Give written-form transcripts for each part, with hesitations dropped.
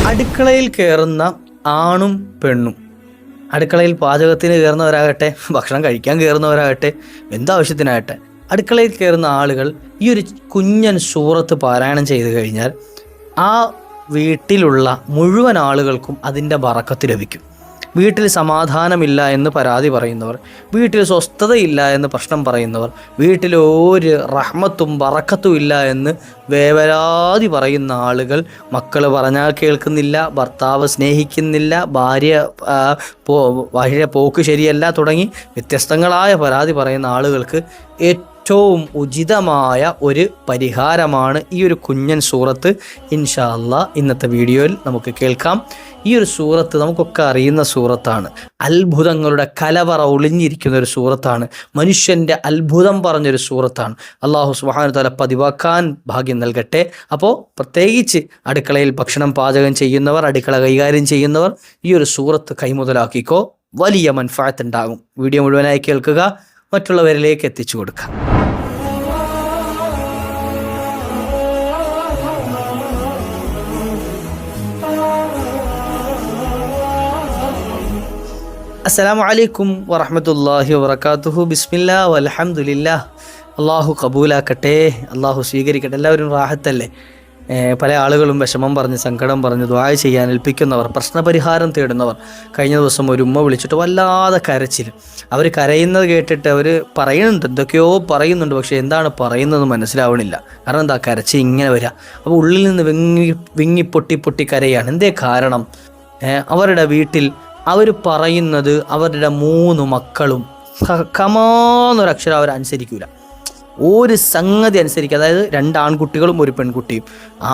അടുക്കളയിൽ കയറുന്ന ആണും പെണ്ണും, അടുക്കളയിൽ പാചകത്തിന് കയറുന്നവരാകട്ടെ, ഭക്ഷണം കഴിക്കാൻ കയറുന്നവരാകട്ടെ, എന്താവശ്യത്തിനാകട്ടെ, അടുക്കളയിൽ കയറുന്ന ആളുകൾ ഈ ഒരു കുഞ്ഞൻ സൂറത്ത് പാരായണം ചെയ്തു കഴിഞ്ഞാൽ ആ വീട്ടിലുള്ള മുഴുവൻ ആളുകൾക്കും അതിൻ്റെ ബറക്കത്ത് ലഭിക്കും. വീട്ടിൽ സമാധാനമില്ല എന്ന് പരാതി പറയുന്നവർ, വീട്ടിൽ സ്വസ്ഥതയില്ല എന്ന് പ്രശ്നം പറയുന്നവർ, വീട്ടിൽ ഒരു റഹ്മത്തും ബറക്കത്തും ഇല്ല എന്ന് വേവലാതി പറയുന്ന ആളുകൾ, മക്കൾ പറഞ്ഞാൽ കേൾക്കുന്നില്ല, ഭർത്താവ് സ്നേഹിക്കുന്നില്ല, ഭാര്യ പോക്ക് ശരിയല്ല തുടങ്ങി വ്യത്യസ്തങ്ങളായ പരാതി പറയുന്ന ആളുകൾക്ക് ഏറ്റവും ഉചിതമായ ഒരു പരിഹാരമാണ് ഈ ഒരു കുഞ്ഞൻ സൂറത്ത്. ഇൻഷാ അല്ലാഹ് ഇന്നത്തെ വീഡിയോയിൽ നമുക്ക് കേൾക്കാം. ഈ ഒരു സൂറത്ത് നമുക്കൊക്കെ അറിയുന്ന സൂറത്താണ്. അത്ഭുതങ്ങളുടെ കലവറ ഒളിഞ്ഞിരിക്കുന്ന ഒരു സൂറത്താണ്. മനുഷ്യൻ്റെ അത്ഭുതം പറഞ്ഞൊരു സൂറത്താണ്. അല്ലാഹു സുബ്ഹാനഹു വ തആല പതിവാക്കാൻ ഭാഗ്യം നൽകട്ടെ. അപ്പോൾ പ്രത്യേകിച്ച് അടുക്കളയിൽ ഭക്ഷണം പാചകം ചെയ്യുന്നവർ, അടുക്കള കൈകാര്യം ചെയ്യുന്നവർ ഈ ഒരു സൂറത്ത് കൈമുതലാക്കിക്കോ, വലിയ മൻഫഅത്ത് ഉണ്ടാകും. വീഡിയോ മുഴുവനായി കേൾക്കുക, മറ്റുള്ളവരിലേക്ക് എത്തിച്ചു കൊടുക്കുക. അസ്സലാമു അലൈക്കും വറഹ്മത്തുള്ളാഹി വബറകാതുഹു. ബിസ്മില്ലാ വൽഹംദുലില്ലാ. അള്ളാഹു കബൂലാക്കട്ടെ, അള്ളാഹു സ്വീകരിക്കട്ടെ. എല്ലാവരും റാഹത്തല്ലേ? പല ആളുകളും വിഷമം പറഞ്ഞ്, സങ്കടം പറഞ്ഞ് ദുആ ചെയ്യാൻ ഏൽപ്പിക്കുന്നവർ, പ്രശ്നപരിഹാരം തേടുന്നവർ. കഴിഞ്ഞ ദിവസം ഒരു ഉമ്മ വിളിച്ചിട്ട് വല്ലാതെ കരച്ചിൽ. അവർ കരയുന്നത് കേട്ടിട്ട് അവർ പറയുന്നുണ്ട്, എന്തൊക്കെയോ പറയുന്നുണ്ട്, പക്ഷേ എന്താണ് പറയുന്നത് മനസ്സിലാവണില്ല. കാരണം എന്താ, കരച്ചിൽ ഇങ്ങനെ വരിക. അപ്പോൾ ഉള്ളിൽ നിന്ന് വിങ്ങി പൊട്ടി കരയാണ്. എന്തേ കാരണം? അവരുടെ വീട്ടിൽ അവർ പറയുന്നത് അവരുടെ 3 മക്കളും കമാന്നൊരക്ഷരം അവർ അനുസരിക്കൂല. ഒരു സംഗതി അനുസരിക്കുക. അതായത് 2 ആൺകുട്ടികളും 1 പെൺകുട്ടിയും.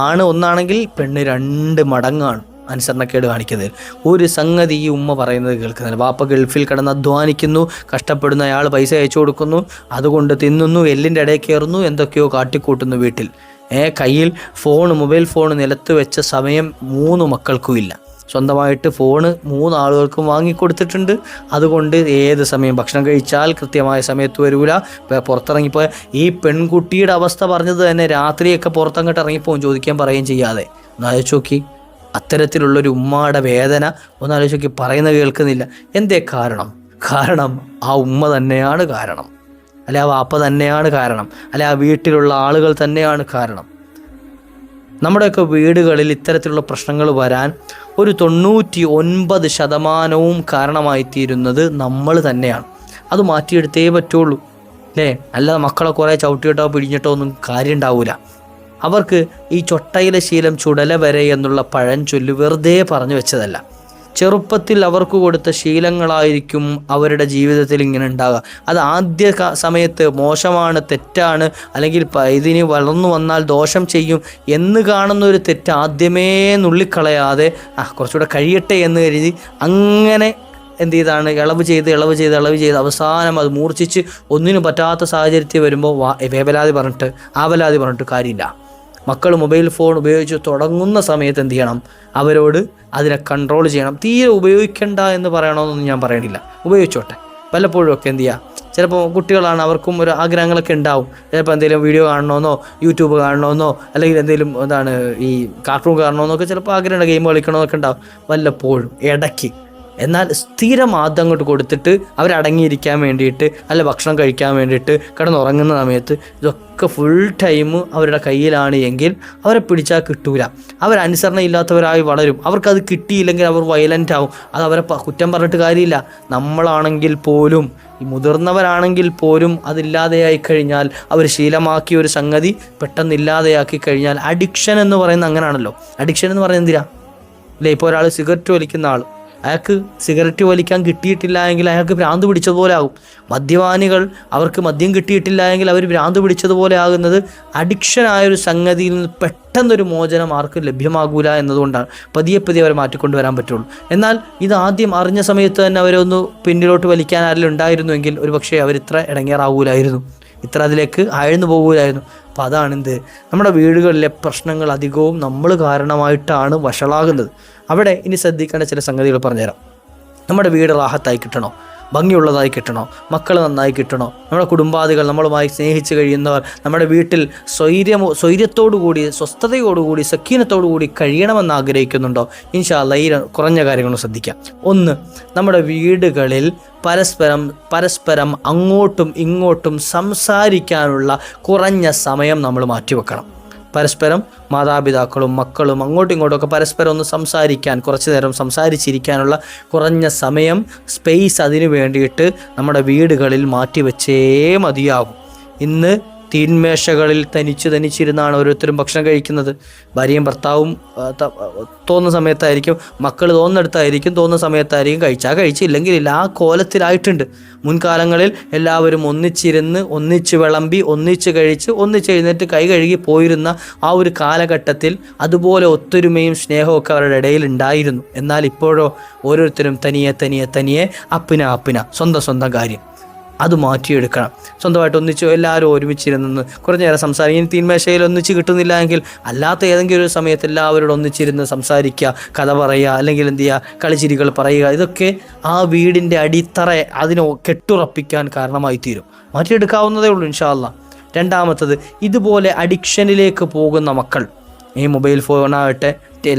ആണ് ഒന്നാണെങ്കിൽ പെണ്ണ് 2 മടങ്ങാണ് അനുസരണക്കേട് കാണിക്കുന്നത്. ഒരു സംഗതി ഈ ഉമ്മ പറയുന്നത് കേൾക്കുന്നില്ല. വാപ്പ ഗൾഫിൽ കിടന്ന് അധ്വാനിക്കുന്നു, കഷ്ടപ്പെടുന്ന അയാൾ പൈസ അയച്ചു കൊടുക്കുന്നു, അതുകൊണ്ട് തിന്നുന്നു, എല്ലിൻ്റെ ഇടയിൽ കയറുന്നു, എന്തൊക്കെയോ കാട്ടിക്കൂട്ടുന്നു വീട്ടിൽ. കയ്യിൽ മൊബൈൽ ഫോൺ നിലത്ത് വെച്ച സമയം 3 മക്കൾക്കും ഇല്ല. സ്വന്തമായിട്ട് ഫോണ് 3 ആളുകൾക്കും വാങ്ങിക്കൊടുത്തിട്ടുണ്ട്. അതുകൊണ്ട് ഏത് സമയം ഭക്ഷണം കഴിച്ചാൽ കൃത്യമായ സമയത്ത് വരൂല. പുറത്തിറങ്ങിപ്പോൾ ഈ പെൺകുട്ടിയുടെ അവസ്ഥ പറഞ്ഞത് തന്നെ, രാത്രിയൊക്കെ പുറത്തങ്ങോട്ട് ഇറങ്ങിപ്പോവും ചോദിക്കാൻ പറയുകയും ചെയ്യാതെ. ഒന്നാലോചിച്ച് നോക്കി, അത്തരത്തിലുള്ളൊരു ഉമ്മയുടെ വേദന ഒന്നാലോചിച്ച് നോക്കി. പറയുന്നത് കേൾക്കുന്നില്ല. എന്തേ കാരണം? കാരണം ആ ഉമ്മ തന്നെയാണ് കാരണം, അല്ലെ ആ വാപ്പ തന്നെയാണ് കാരണം, അല്ലെ ആ വീട്ടിലുള്ള ആളുകൾ തന്നെയാണ് കാരണം. നമ്മുടെയൊക്കെ വീടുകളിൽ ഇത്തരത്തിലുള്ള പ്രശ്നങ്ങൾ വരാൻ ഒരു 99% കാരണമായിത്തീരുന്നത് നമ്മൾ തന്നെയാണ്. അത് മാറ്റിയെടുത്തേ പറ്റുള്ളൂ, അല്ലേ? അല്ലാതെ മക്കളെ കുറേ ചവിട്ടിയിട്ടോ പിടിഞ്ഞിട്ടോ ഒന്നും കാര്യം ഉണ്ടാവില്ല. അവർക്ക് ഈ ചൊട്ടയിലെ ശീലം ചുടല വരെ എന്നുള്ള പഴഞ്ചൊല്ല് വെറുതെ പറഞ്ഞു വെച്ചതല്ല. ചെറുപ്പത്തിൽ അവർക്ക് കൊടുത്ത ശീലങ്ങളായിരിക്കും അവരുടെ ജീവിതത്തിൽ ഇങ്ങനെ ഉണ്ടാകുക. അത് ആദ്യ സമയത്ത് മോശമാണ്, തെറ്റാണ്, അല്ലെങ്കിൽ ഇതിന് വളർന്നു വന്നാൽ ദോഷം ചെയ്യും എന്ന് കാണുന്ന ഒരു തെറ്റ് ആദ്യമേ നുള്ളിക്കളയാതെ കുറച്ചുകൂടെ കഴിയട്ടെ എന്ന് കരുതി അങ്ങനെ എന്ത് ചെയ്താണ് ഇളവ് ചെയ്ത് അവസാനം അത് മൂർച്ഛിച്ച് ഒന്നിനും പറ്റാത്ത സാഹചര്യത്തിൽ വരുമ്പോൾ ആവലാതി പറഞ്ഞിട്ട് കാര്യമില്ല. മക്കൾ മൊബൈൽ ഫോൺ ഉപയോഗിച്ച് തുടങ്ങുന്ന സമയത്ത് എന്ത് ചെയ്യണം? അവരോട് അതിനെ കൺട്രോൾ ചെയ്യണം. തീരെ ഉപയോഗിക്കണ്ട എന്ന് പറയണമെന്നൊന്നും ഞാൻ പറയണില്ല, ഉപയോഗിച്ചോട്ടെ. വല്ലപ്പോഴും ഒക്കെ എന്ത് ചെയ്യുക, ചിലപ്പോൾ കുട്ടികളാണ്, അവർക്കും ഒരു ആഗ്രഹങ്ങളൊക്കെ ഉണ്ടാവും. ചിലപ്പോൾ എന്തെങ്കിലും വീഡിയോ കാണണമെന്നോ, യൂട്യൂബ് കാണണമെന്നോ, അല്ലെങ്കിൽ എന്തെങ്കിലും ഈ കാർട്ടൂൺ കാണണമെന്നൊക്കെ ചിലപ്പോൾ ആഗ്രഹമുണ്ട്, ഗെയിം കളിക്കണമെന്നൊക്കെ ഉണ്ടാവും വല്ലപ്പോഴും ഇടയ്ക്ക്. എന്നാൽ സ്ഥിരം അങ്ങോട്ട് കൊടുത്തിട്ട് അവരടങ്ങിയിരിക്കാൻ വേണ്ടിയിട്ട്, അല്ല ഭക്ഷണം കഴിക്കാൻ വേണ്ടിയിട്ട് കിടന്നുറങ്ങുന്ന സമയത്ത് ഇതൊക്കെ ഫുൾ ടൈം അവരുടെ കയ്യിലാണ് എങ്കിൽ അവരെ പിടിച്ചാൽ കിട്ടൂല. അവരനുസരണയില്ലാത്തവരായി വളരും. അവർക്കത് കിട്ടിയില്ലെങ്കിൽ അവർ വയലൻ്റ് ആവും. അത് അവരെ കുറ്റം പറഞ്ഞിട്ട് കാര്യമില്ല. നമ്മളാണെങ്കിൽ പോലും, ഈ മുതിർന്നവരാണെങ്കിൽ പോലും അതില്ലാതെയായി കഴിഞ്ഞാൽ, അവർ ശീലമാക്കിയ ഒരു സംഗതി പെട്ടെന്ന് ഇല്ലാതെയാക്കി കഴിഞ്ഞാൽ, അഡിക്ഷൻ എന്ന് പറയുന്നത് അങ്ങനെയാണല്ലോ. അഡിക്ഷൻ എന്ന് പറയുന്നത് എന്തിനാ, അല്ലേ? ഇപ്പോൾ ഒരാൾ സിഗരറ്റ് വലിക്കുന്ന ആൾ, അയാൾക്ക് സിഗരറ്റ് വലിക്കാൻ കിട്ടിയിട്ടില്ല എങ്കിൽ അയാൾക്ക് ഭ്രാന്ത് പിടിച്ചതുപോലെ ആകും. മദ്യപാനികൾ, അവർക്ക് മദ്യം കിട്ടിയിട്ടില്ല എങ്കിൽ അവർ ഭ്രാന്ത് പിടിച്ചതുപോലെ ആകുന്നത് അഡിക്ഷനായൊരു സംഗതിയിൽ നിന്ന് പെട്ടെന്നൊരു മോചനം ആർക്കും ലഭ്യമാകൂല എന്നതുകൊണ്ടാണ്. പതിയെ അവർ മാറ്റിക്കൊണ്ടുവരാൻ പറ്റുള്ളൂ. എന്നാൽ ഇത് ആദ്യം അറിഞ്ഞ സമയത്ത് തന്നെ അവരൊന്ന് പിന്നിലോട്ട് വലിക്കാൻ ആരെങ്കിലും ഉണ്ടായിരുന്നുവെങ്കിൽ ഒരു പക്ഷേ അവരിത്ര ഇടങ്ങേറാവൂലായിരുന്നു, ഇത്ര അതിലേക്ക് ആഴ്ന്നു പോകൂലായിരുന്നു. അപ്പോൾ അതാണെന്ത്, നമ്മുടെ വീടുകളിലെ പ്രശ്നങ്ങൾ അധികവും നമ്മൾ കാരണമായിട്ടാണ് വഷളാകുന്നത്. അവിടെ ഇനി ശ്രദ്ധിക്കേണ്ട ചില സംഗതികൾ പറഞ്ഞുതരാം. നമ്മുടെ വീട് റാഹത്തായി കിട്ടണോ, ഭംഗിയുള്ളതായി കിട്ടണോ, മക്കൾ നന്നായി കിട്ടണോ, നമ്മുടെ കുടുംബാദികൾ, നമ്മളുമായി സ്നേഹിച്ച് കഴിയുന്നവർ നമ്മുടെ വീട്ടിൽ സ്വൈര്യത്തോടുകൂടി, സ്വസ്ഥതയോടുകൂടി, സക്കീനത്തോടുകൂടി കഴിയണമെന്ന് ആഗ്രഹിക്കുന്നുണ്ടോ? ഇൻഷാ അല്ലാഹ് ഈ കുറഞ്ഞ കാര്യങ്ങൾ ശ്രദ്ധിക്കാം. ഒന്ന്, നമ്മുടെ വീടുകളിൽ പരസ്പരം അങ്ങോട്ടും ഇങ്ങോട്ടും സംസാരിക്കാനുള്ള കുറഞ്ഞ സമയം നമ്മൾ മാറ്റിവെക്കണം. പരസ്പരം മാതാപിതാക്കളും മക്കളും അങ്ങോട്ടും ഇങ്ങോട്ടും പരസ്പരം ഒന്ന് സംസാരിക്കാൻ, കുറച്ചു നേരം സംസാരിച്ചിരിക്കാനുള്ള കുറഞ്ഞ സമയം, സ്പേസ് അതിനു വേണ്ടിയിട്ട് നമ്മുടെ വീടുകളിൽ മാറ്റിവെച്ചേ മതിയാകും. ഇന്ന് തീന്മേശകളിൽ തനിച്ചിരുന്നാണ് ഓരോരുത്തരും ഭക്ഷണം കഴിക്കുന്നത്. ഭാര്യയും ഭർത്താവും തോന്നുന്ന സമയത്തായിരിക്കും, മക്കൾ തോന്നുന്ന സമയത്തായിരിക്കും കഴിച്ചില്ലെങ്കിൽ ഇല്ല. ആ കോലത്തിലായിട്ടുണ്ട്. മുൻകാലങ്ങളിൽ എല്ലാവരും ഒന്നിച്ചിരുന്ന്, ഒന്നിച്ച് വിളമ്പി, ഒന്നിച്ച് കഴിച്ച്, ഒന്നിച്ചെഴുന്നേറ്റ് കൈ കഴുകി പോയിരുന്ന ആ ഒരു കാലഘട്ടത്തിൽ അതുപോലെ ഒത്തൊരുമയും സ്നേഹവും ഒക്കെ അവരുടെ ഇടയിൽ ഉണ്ടായിരുന്നു. എന്നാൽ ഇപ്പോഴോ ഓരോരുത്തരും തനിയെ അപ്പിന സ്വന്തം കാര്യം. അത് മാറ്റിയെടുക്കണം. സ്വന്തമായിട്ട് ഒന്നിച്ച് എല്ലാവരും ഒരുമിച്ചിരുന്ന് കുറഞ്ഞ നേരം സംസാരിക്കും. തീന്മേശയിൽ ഒന്നിച്ച് കിട്ടുന്നില്ല എങ്കിൽ അല്ലാത്ത ഏതെങ്കിലും ഒരു സമയത്ത് എല്ലാവരോടും ഒന്നിച്ചിരുന്ന് സംസാരിക്കുക, കഥ പറയുക, അല്ലെങ്കിൽ എന്ത് ചെയ്യുക, കളിച്ചിരികൾ പറയുക. ഇതൊക്കെ ആ വീടിൻ്റെ അടിത്തറ അതിനെ കെട്ടുറപ്പിക്കാൻ കാരണമായി തീരും. മാറ്റിയെടുക്കാവുന്നതേ ഉള്ളൂ ഇൻഷാ അല്ലാഹ്. രണ്ടാമത്തത്, ഇതുപോലെ അഡിക്ഷനിലേക്ക് പോകുന്ന മക്കൾ, ഈ മൊബൈൽ ഫോണാകട്ടെ,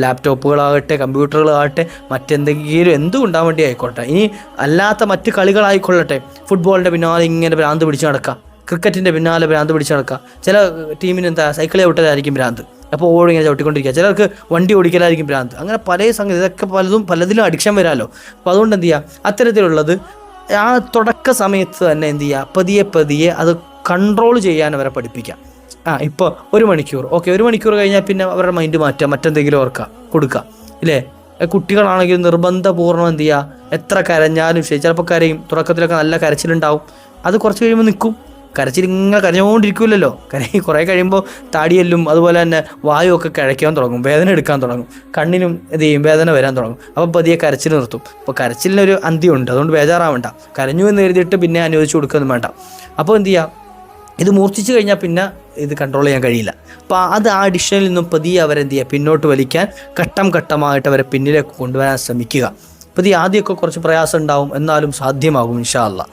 ലാപ്ടോപ്പുകളാകട്ടെ, കമ്പ്യൂട്ടറുകളാകട്ടെ, മറ്റെന്തെങ്കിലും എന്തുകൊണ്ടാൻ വേണ്ടി ആയിക്കോട്ടെ, ഇനി അല്ലാത്ത മറ്റ് കളികളായിക്കൊള്ളട്ടെ, ഫുട്ബോളിൻ്റെ പിന്നാലെ ഇങ്ങനെ ഭ്രാന്ത് പിടിച്ച് നടക്കുക, ക്രിക്കറ്റിൻ്റെ പിന്നാലെ ഭ്രാന്ത് പിടിച്ച് നടക്കുക. ചില ടീമിന് സൈക്കിൾ ചവിട്ടലായിരിക്കും ഭ്രാന്ത്, അപ്പോൾ ഇങ്ങനെ ചവിട്ടിക്കൊണ്ടിരിക്കുക. ചിലർക്ക് വണ്ടി ഓടിക്കലായിരിക്കും ഭ്രാന്ത്. അങ്ങനെ പല സംഗതി, ഇതൊക്കെ പലതിലും അഡിക്ഷൻ വരാമല്ലോ. അപ്പോൾ അതുകൊണ്ട് എന്ത് ചെയ്യുക, അത്തരത്തിലുള്ളത് ആ തുടക്ക സമയത്ത് തന്നെ എന്ത് ചെയ്യുക, പതിയെ അത് കൺട്രോൾ ചെയ്യാൻ അവരെ പഠിപ്പിക്കാം. ഇപ്പോൾ 1 മണിക്കൂർ, ഓക്കെ, 1 മണിക്കൂർ കഴിഞ്ഞാൽ പിന്നെ അവരുടെ മൈൻഡ് മാറ്റുക, മറ്റെന്തെങ്കിലും കൊടുക്കുക, ഇല്ലേ? കുട്ടികളാണെങ്കിൽ നിർബന്ധപൂർവ്വം എന്ത് ചെയ്യുക, എത്ര കരഞ്ഞാലും ശരി, ചിലപ്പോൾ കരയും, തുടക്കത്തിലൊക്കെ നല്ല കരച്ചിലുണ്ടാവും, അത് കുറച്ച് കഴിയുമ്പോൾ നിൽക്കും. കരച്ചിലിങ്ങനെ കരഞ്ഞുകൊണ്ടിരിക്കില്ലല്ലോ. കുറേ കഴിയുമ്പോൾ താടിയെല്ലും അതുപോലെ തന്നെ വായുവൊക്കെ കിഴയ്ക്കാൻ തുടങ്ങും, വേദന എടുക്കാൻ തുടങ്ങും, കണ്ണിനും എന്ത് ചെയ്യും, വേദന വരാൻ തുടങ്ങും. അപ്പോൾ പതിയെ കരച്ചിൽ നിർത്തും. അപ്പോൾ കരച്ചിലിനൊരു അന്ത്യമുണ്ട്, അതുകൊണ്ട് ബേജാറാവേണ്ട. കരഞ്ഞു എന്ന് എഴുതിയിട്ട് പിന്നെ അനുവദിച്ചു കൊടുക്കുകയൊന്നും വേണ്ട. അപ്പോൾ എന്ത് ചെയ്യുക, ഇത് മൂർച്ഛിച്ച് കഴിഞ്ഞാൽ പിന്നെ ഇത് കൺട്രോൾ ചെയ്യാൻ കഴിയില്ല. അപ്പോൾ അത് ആ അഡിക്ഷനിൽ നിന്നും പതിയെ അവരെന്ത് ചെയ്യുക, പിന്നോട്ട് വലിക്കാൻ ഘട്ടമായിട്ട് അവരെ പിന്നിലേക്ക് കൊണ്ടുവരാൻ ശ്രമിക്കുക. അപ്പോൾ ഈ ആദ്യമൊക്കെ കുറച്ച് പ്രയാസം ഉണ്ടാവും, എന്നാലും സാധ്യമാകും ഇൻഷാ അല്ലാഹ്.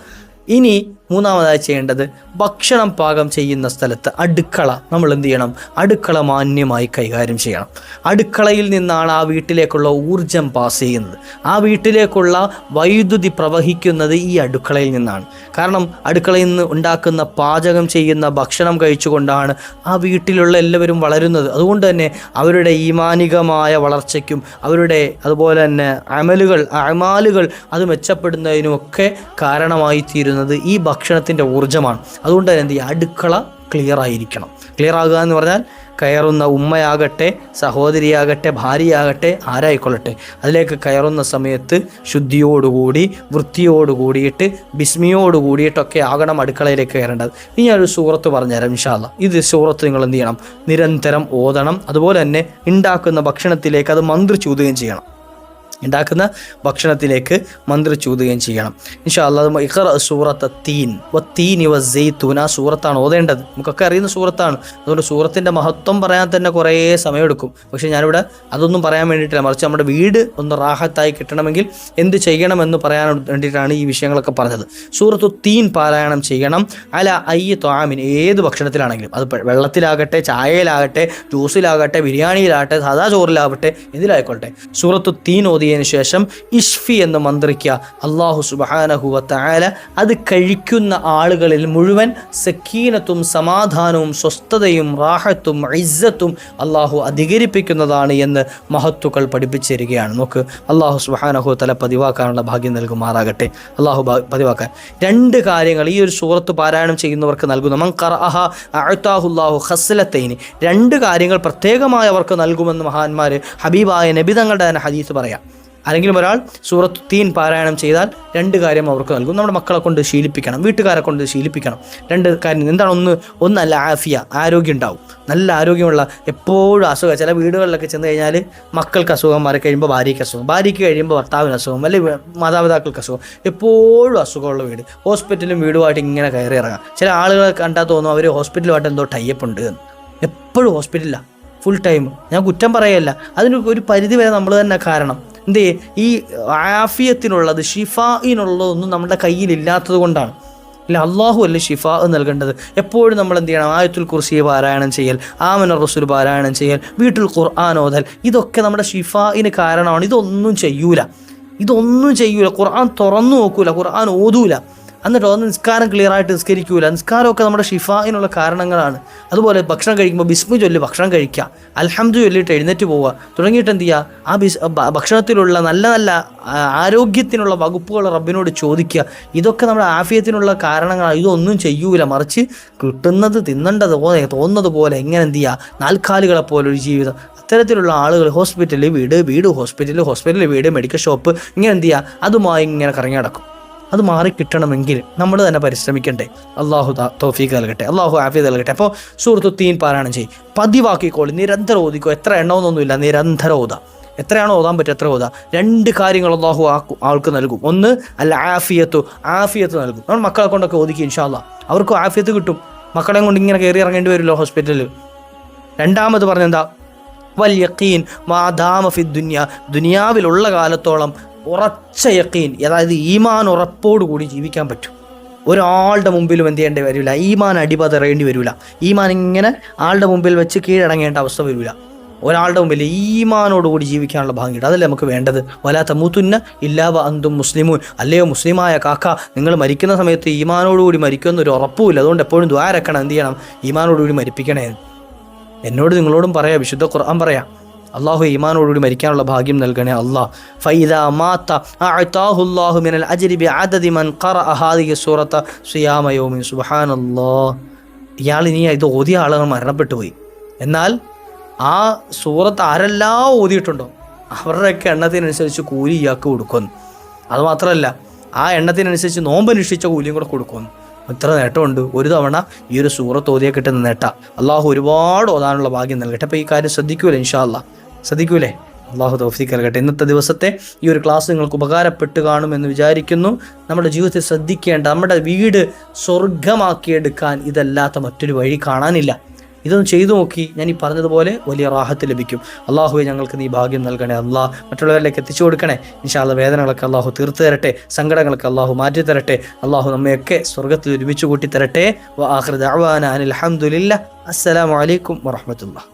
ഇനി മൂന്നാമതായി ചെയ്യേണ്ടത്, ഭക്ഷണം പാകം ചെയ്യുന്ന സ്ഥലത്ത് അടുക്കള നമ്മൾ എന്ത് ചെയ്യണം, അടുക്കള മാന്യമായി കൈകാര്യം ചെയ്യണം. അടുക്കളയിൽ നിന്നാണ് ആ വീട്ടിലേക്കുള്ള ഊർജം പാസ് ചെയ്യുന്നത്, ആ വീട്ടിലേക്കുള്ള വൈദ്യുതി പ്രവഹിക്കുന്നത് ഈ അടുക്കളയിൽ നിന്നാണ്. കാരണം അടുക്കളയിൽ നിന്ന് ഉണ്ടാക്കുന്ന, പാചകം ചെയ്യുന്ന ഭക്ഷണം കഴിച്ചുകൊണ്ടാണ് ആ വീട്ടിലുള്ള എല്ലാവരും വളരുന്നത്. അതുകൊണ്ട് തന്നെ അവരുടെ ഈമാനികമായ വളർച്ചയ്ക്കും അവരുടെ അതുപോലെ തന്നെ അമാലുകൾ അത് മെച്ചപ്പെടുന്നതിനുമൊക്കെ കാരണമായി തീരുന്നത് ഈ ഭക്ഷണത്തിൻ്റെ ഊർജ്ജമാണ്. അതുകൊണ്ട് തന്നെ എന്ത് ചെയ്യുക, അടുക്കള ക്ലിയർ ആയിരിക്കണം. ക്ലിയർ ആകുക എന്ന് പറഞ്ഞാൽ കയറുന്ന ഉമ്മയാകട്ടെ, സഹോദരിയാകട്ടെ, ഭാര്യയാകട്ടെ, ആരായിക്കൊള്ളട്ടെ, അതിലേക്ക് കയറുന്ന സമയത്ത് ശുദ്ധിയോടുകൂടി, വൃത്തിയോടുകൂടിയിട്ട്, ബിസ്മിയോടുകൂടിയിട്ടൊക്കെ ആകണം അടുക്കളയിലേക്ക് കയറേണ്ടത്. ഇനി ഞാനൊരു സൂറത്ത് പറഞ്ഞുതരാം ഇൻഷാ അല്ലാഹ്. ഇത് സൂറത്ത് നിങ്ങൾ എന്ത് ചെയ്യണം, നിരന്തരം ഓതണം. അതുപോലെ തന്നെ ഉണ്ടാക്കുന്ന ഭക്ഷണത്തിലേക്ക് അത് മന്ത്രിച്ചൂതുകയും ചെയ്യണം. ഉണ്ടാക്കുന്ന ഭക്ഷണത്തിലേക്ക് മന്ത്രിച്ചൂതുകയും ചെയ്യണം ഇൻഷാ അല്ലാഹ്. ഇഖ്റ സൂറത്ത് തീൻ വത്തീനി വസ്സൈത്തൂൻ, ആ സൂറത്താണ് ഓതേണ്ടത്. നമുക്കൊക്കെ അറിയുന്ന സൂറത്താണ്. അതുകൊണ്ട് സൂറത്തിൻ്റെ മഹത്വം പറയാൻ തന്നെ കുറേ സമയമെടുക്കും. പക്ഷേ ഞാനിവിടെ അതൊന്നും പറയാൻ വേണ്ടിയിട്ടില്ല, മറിച്ച് നമ്മുടെ വീട് ഒന്ന് റാഹത്തായി കിട്ടണമെങ്കിൽ എന്ത് ചെയ്യണമെന്ന് പറയാൻ വേണ്ടിയിട്ടാണ് ഈ വിഷയങ്ങളൊക്കെ പറഞ്ഞത്. സൂറത്തു തീൻ പാരായണം ചെയ്യണം. അല അയ്യ ത്വാമിൻ, ഏത് ഭക്ഷണത്തിലാണെങ്കിലും, അത് വെള്ളത്തിലാകട്ടെ, ചായയിലാകട്ടെ, ജ്യൂസിലാകട്ടെ, ബിരിയാണിയിലാകട്ടെ, സാദാ ചോറിലാകട്ടെ, ഇതിലായിക്കോട്ടെ, സൂറത്തു തീൻ ഓതിയതിന് ശേഷം ഇഷ്ഫി എന്ന് മന്ത്രിക്കുക. അല്ലാഹു സുബ്ഹാനഹു വ തആല അത് കഴിക്കുന്ന ആളുകളിൽ മുഴുവൻ സക്കീനത്തും സമാധാനവും സ്വസ്ഥതയും റാഹത്തും ഇസ്സത്തും അല്ലാഹു അധികരിപ്പിക്കുന്നതാണ് എന്ന് മഹത്തുക്കൾ പഠിപ്പിച്ചു തരികയാണ്. നോക്ക്, അല്ലാഹു സുബ്ഹാനഹു വ തആല പതിവാക്കാനുള്ള ഭാഗ്യം നൽകുമാറാകട്ടെ. അല്ലാഹു പതിവാക്കാൻ 2 കാര്യങ്ങൾ ഈ ഒരു സൂറത്ത് പാരായണം ചെയ്യുന്നവർക്ക് നൽകുന്നു. മൻ ഖറഅഹ അഅതാഹുല്ലാഹു ഖസ്ലത്തൈനി, 2 കാര്യങ്ങൾ പ്രത്യേകമായി അവർക്ക് നൽകുമെന്ന് മഹാന്മാർ, ഹബീബായ നബി തങ്ങളുടെ ഹദീസ് പറയാം. ആരെങ്കിലും ഒരാൾ സൂറത്ത് തീൻ പാരായണം ചെയ്താൽ 2 കാര്യം അവർക്ക് നൽകും. നമ്മുടെ മക്കളെ കൊണ്ട് ശീലിപ്പിക്കണം, വീട്ടുകാരെ കൊണ്ട് ശീലിപ്പിക്കണം. 2 കാര്യം എന്താണ്? ഒന്ന് അല്ല ആഫിയ, ആരോഗ്യം ഉണ്ടാവും, നല്ല ആരോഗ്യമുള്ള, എപ്പോഴും അസുഖം. ചില വീടുകളിലൊക്കെ ചെന്ന് കഴിഞ്ഞാൽ മക്കൾക്ക് അസുഖം, മാറി കഴിയുമ്പോൾ ഭാര്യയ്ക്ക് അസുഖം, ഭാര്യയ്ക്ക് കഴിയുമ്പോൾ ഭർത്താവിന് അസുഖം, അല്ലെങ്കിൽ മാതാപിതാക്കൾക്ക് അസുഖം, എപ്പോഴും അസുഖമുള്ള വീട്. ഹോസ്പിറ്റലും വീടുമായിട്ട് ഇങ്ങനെ കയറി ഇറങ്ങാം. ചില ആളുകളെ കണ്ടാൽ തോന്നും അവർ ഹോസ്പിറ്റലുമായിട്ട് എന്തോ ടൈപ്പ് ഉണ്ട് എന്ന്. എപ്പോഴും ഹോസ്പിറ്റലിലാണ്, ഫുൾ ടൈം. ഞാൻ കുറ്റം പറയല്ല, അതിന് ഒരു പരിധി വരെ നമ്മൾ തന്നെ കാരണം. എന്തേ ഈ ആഫിയത്തിനുള്ളത് ഷിഫായിനുള്ളതൊന്നും നമ്മുടെ കയ്യിലില്ലാത്തത് കൊണ്ടാണ്. ഇല്ല, അള്ളാഹു അല്ലേ ഷിഫ നൽകേണ്ടത്. എപ്പോഴും നമ്മൾ എന്ത് ചെയ്യണം? ആയത്തുൽ കുർസി പാരായണം ചെയ്യൽ, ആമന റസൂൽ പാരായണം ചെയ്യൽ, വീട്ടിൽ ഖുർആൻ ഓതൽ, ഇതൊക്കെ നമ്മുടെ ഷിഫായിന് കാരണമാണ്. ഇതൊന്നും ചെയ്യൂല. ഖുർആൻ തുറന്നു നോക്കൂല, ഖുർആൻ ഓതൂല, എന്നിട്ടോ നിസ്കാരം ക്ലിയർ ആയിട്ട് നിസ്കരിക്കൂല. നിസ്കാരമൊക്കെ നമ്മുടെ ഷിഫായിനുള്ള കാരണങ്ങളാണ്. അതുപോലെ ഭക്ഷണം കഴിക്കുമ്പോൾ ബിസ്മി ചൊല്ലി ഭക്ഷണം കഴിക്കുക, അൽഹംദു ചൊല്ലിയിട്ട് എഴുന്നേറ്റ് പോവുക, തുടങ്ങിയിട്ട് എന്ത് ചെയ്യുക? ആ ഭക്ഷണത്തിലുള്ള നല്ല നല്ല ആരോഗ്യത്തിനുള്ള വകുപ്പുകൾ റബ്ബിനോട് ചോദിക്കുക. ഇതൊക്കെ നമ്മുടെ ആഫിയത്തിനുള്ള കാരണങ്ങളാണ്. ഇതൊന്നും ചെയ്യൂല. മറിച്ച് കിട്ടുന്നത് തിന്നേണ്ടത് തോന്നുന്നത് പോലെ എങ്ങനെ എന്ത് ചെയ്യുക? നാൽക്കാലികളെ പോലെ ഒരു ജീവിതം. അത്തരത്തിലുള്ള ആളുകൾ ഹോസ്പിറ്റലിൽ വീട്, ഹോസ്പിറ്റലിൽ വീട്, മെഡിക്കൽ ഷോപ്പ്, ഇങ്ങനെ എന്ത് ചെയ്യുക? അതുമായി ഇങ്ങനെ കറങ്ങി നടക്കും. അത് മാറിക്കിട്ടണമെങ്കിൽ നമ്മൾ തന്നെ പരിശ്രമിക്കണ്ടേ? അള്ളാഹു തൗഫീഖ് നൽകട്ടെ, അള്ളാഹു ആഫിയത്ത് നൽകട്ടെ. അപ്പോൾ സൂറത്തു തീൻ പാരായണം ചെയ്യും, പതിവാക്കിക്കോളി, നിരന്തരം ഓതിക്കോ. എത്ര എണ്ണമൊന്നുമില്ല, നിരന്തരം ഓതാം. എത്രയാണോ ഓതാൻ പറ്റുക അത്ര ഓതാം. 2 കാര്യങ്ങൾ അള്ളാഹു ആൾക്ക് നൽകും. ഒന്ന് അല്ല ആഫിയത്ത് നൽകും. നമ്മൾ മക്കളെ കൊണ്ടൊക്കെ ഒതുക്കി ഇൻഷാ അല്ലാഹ് അവർക്കും ആഫിയത്ത് കിട്ടും. മക്കളെ കൊണ്ട് ഇങ്ങനെ കയറി ഇറങ്ങേണ്ടി വരുമല്ലോ ഹോസ്പിറ്റലിൽ. രണ്ടാമത് പറഞ്ഞെന്താ? വൽ യഖീൻ മാദാമ ഫി ദുനിയാവിലുള്ള കാലത്തോളം ഉറച്ച യഖീൻ, അതായത് ഈമാൻ ഉറപ്പോടുകൂടി ജീവിക്കാൻ പറ്റും. ഒരാളുടെ മുമ്പിലും എന്ത് ചെയ്യേണ്ടി വരില്ല, ഈമാൻ അടിപതറേണ്ടി വരില്ല. ഈമാൻ ഇങ്ങനെ ആളുടെ മുമ്പിൽ വെച്ച് കീഴടങ്ങേണ്ട അവസ്ഥ വരില്ല. ഒരാളുടെ മുമ്പിൽ ഈമാനോടുകൂടി ജീവിക്കാനുള്ള ഭാഗ്യം കിട്ടും. അതല്ലേ നമുക്ക് വേണ്ടത്. വലാ തമൂതുന്ന ഇല്ലാ വ അന്തും മുസ്ലിമൂൻ. അല്ലയോ മുസ്ലിമായ കാക്ക, നിങ്ങൾ മരിക്കുന്ന സമയത്ത് ഈമാനോടുകൂടി മരിക്കുമെന്നൊരു ഉറപ്പുമില്ല. അതുകൊണ്ട് എപ്പോഴും ദുആ ഇറക്കണം, എന്ത് ചെയ്യണം? ഈമാനോടുകൂടി മരിപ്പിക്കണേ. എന്നോട് നിങ്ങളോടും പറയാം, വിശുദ്ധ ഖുർആൻ പറയാം, അള്ളാഹു ഈമാനോടുകൂടി മരിക്കാനുള്ള ഭാഗ്യം നൽകണേ അള്ളാഹ്. ഫൈദാ മാത അഅതാഹുല്ലാഹു മിനൽ അജ്രി ബിഅദദി മൻ ഖറഅ ഹാദിഹി സൂറത സിയാമ യൗമിൻ. സുബ്ഹാനല്ലാഹ്. ഇയാൾ ഇനി ഇത് ഓതിയ ആളുകൾ മരണപ്പെട്ടു പോയി. എന്നാൽ ആ സൂറത്ത് ആരെല്ലാം ഓതിയിട്ടുണ്ടോ അവരുടെയൊക്കെ എണ്ണത്തിനനുസരിച്ച് കൂലി ഇയാൾക്ക് കൊടുക്കുമെന്ന്. അതുമാത്രമല്ല, ആ എണ്ണത്തിനനുസരിച്ച് നോമ്പനുഷ്ഠിച്ച കൂലിയും കൂടെ കൊടുക്കുമെന്ന്. ഇത്ര നേട്ടമുണ്ട്. ഒരു തവണ ഈ ഒരു സൂറത്ത് ഓതിയാൽ കിട്ടുന്ന നേട്ടം. അള്ളാഹു ഒരുപാട് ഓതാനുള്ള ഭാഗ്യം നൽകട്ടെ. അപ്പോൾ ഈ കാര്യം ശ്രദ്ധിക്കൂലേ? ഇൻഷാ അല്ലാഹ് ശ്രദ്ധിക്കൂലേ? അള്ളാഹു തൗഫീഖ് നൽകട്ടെ. ഇന്നത്തെ ദിവസത്തെ ഈ ഒരു ക്ലാസ് നിങ്ങൾക്ക് ഉപകാരപ്പെട്ട് കാണുമെന്ന് വിചാരിക്കുന്നു. നമ്മുടെ ജീവിതത്തിൽ ശ്രദ്ധിക്കേണ്ട, നമ്മുടെ വീട് സ്വർഗമാക്കിയെടുക്കാൻ ഇതല്ലാത്ത മറ്റൊരു വഴി കാണാനില്ല. ഇതൊന്ന് ചെയ്തു നോക്കി, ഞാൻ ഈ പറഞ്ഞതുപോലെ വലിയ റാഹത്ത് ലഭിക്കും. അള്ളാഹുവെ ഞങ്ങൾക്ക് നീ ഭാഗ്യം നൽകണേ അള്ളാഹ്. മറ്റുള്ളവരിലേക്ക് എത്തിച്ചു കൊടുക്കണേ. ഇൻഷാ അല്ലാഹ് വേദനകളൊക്കെ അള്ളാഹു തീർത്തു തരട്ടെ, സങ്കടങ്ങളൊക്കെ അള്ളാഹു മാറ്റി തരട്ടെ. അള്ളാഹു നമ്മയൊക്കെ സ്വർഗത്തിൽ ഒരുമിച്ച് കൂട്ടി തരട്ടെ. വ ആഖിറു ദഅ്വാനാ അനിൽ ഹംദുലില്ലാഹ്. അസ്സലാമു അലൈക്കും വറഹ്മത്തുള്ളാഹി.